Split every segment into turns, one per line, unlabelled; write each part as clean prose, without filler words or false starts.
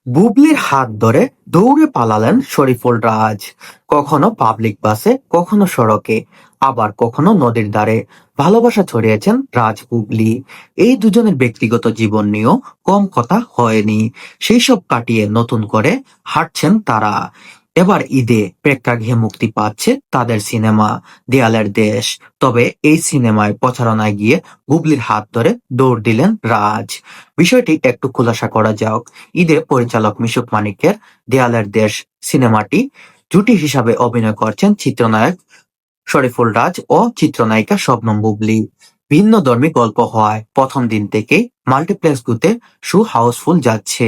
বুবলির হাত ধরে দৌড়ে পালালেন শরীফুল রাজ। কখনো পাবলিক বাসে, কখনো সড়কে, আবার কখনো নদীর ধারে। ভালোবাসা ছড়িয়েছেন রাজ বুবলি। এই দুজনের ব্যক্তিগত জীবন নিয়েও কম কথা হয়নি। সেই সব কাটিয়ে নতুন করে হাঁটছেন তারা। এবার ঈদে প্রেক্ষাগৃহে মুক্তি পাচ্ছে তাদের সিনেমা দেয়ালের দেশ। তবে এই সিনেমায় প্রচারণায় গিয়ে বুবলির হাত ধরে দৌড় দিলেন রাজ। বিষয়টি একটু খোলাসা করা যাক। ঈদে পরিচালক মিশুক মানিকের দেয়ালের দেশ সিনেমাটি জুটি হিসাবে অভিনয় করছেন চিত্রনায়ক শরীফুল রাজ ও চিত্রনায়িকা শবনম বুবলী। ভিন্নধর্মী গল্প হওয়ায় প্রথম দিন থেকেই মাল্টিপ্লেক্সগুলোতে শো হাউসফুল যাচ্ছে।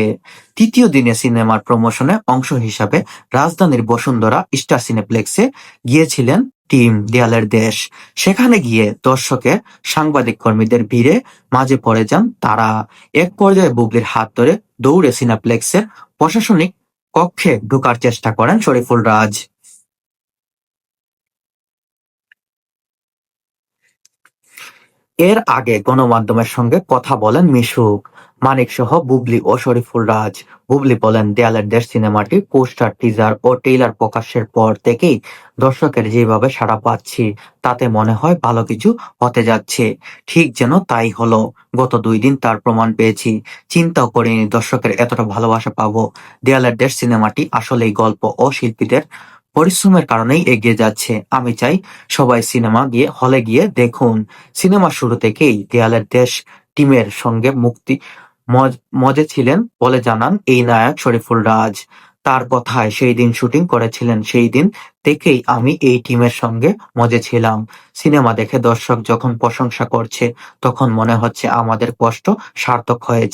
তৃতীয় দিনে সিনেমার প্রমোশনে অংশ হিসাবে রাজধানীর বসুন্ধরা স্টার সিনেপ্লেক্সে গিয়েছিলেন টিম দেয়ালের দেশ। সেখানে গিয়ে দর্শকের, সাংবাদিক কর্মীদের ভিড়ে মাঝে পড়ে যান তারা। এক পর্যায়ে বুবলির হাত ধরে দৌড়ে সিনেপ্লেক্সের প্রশাসনিক কক্ষে ঢোকার চেষ্টা করেন শরীফুল রাজ। এর আগে গণমাধ্যমের সঙ্গে কথা বলেন মিশুক মানিক সহ বুবলি ও শরীফুল রাজ। বুবলি বলেন, দেয়ালের দেশ সিনেমাটি পোস্টার, টিজার ও ট্রেইলার প্রকাশের পর থেকেই দর্শকের যেভাবে সাড়া পাচ্ছি, তাতে মনে হয় ভালো কিছু হতে যাচ্ছে। ঠিক যেন তাই হলো। গত 2 দিন তার প্রমাণ পেয়েছি। চিন্তাও করিনি দর্শকের এতটা ভালোবাসা পাবো। দেয়ালের দেশ সিনেমাটি আসলেই গল্প ও শিল্পীদের পরিশ্রমের কারণেই এগিয়ে যাচ্ছে। আমি চাই সবাই সিনেমা গিয়ে হলে গিয়ে দেখুন। সিনেমার শুরু থেকেই দেয়ালের দেশ টিমের সঙ্গে মজে ছিলেন বলে জানান এই নায়ক শরীফুল রাজ। তার কথায়, সেই দিন শুটিং করেছিলেন, সেই দিন থেকেই আমি এই টিমের সঙ্গে মজে ছিলাম। সিনেমা দেখে দর্শক যখন প্রশংসা করছে, তখন মনে হচ্ছে আমাদের কষ্ট সার্থক হয়েছে।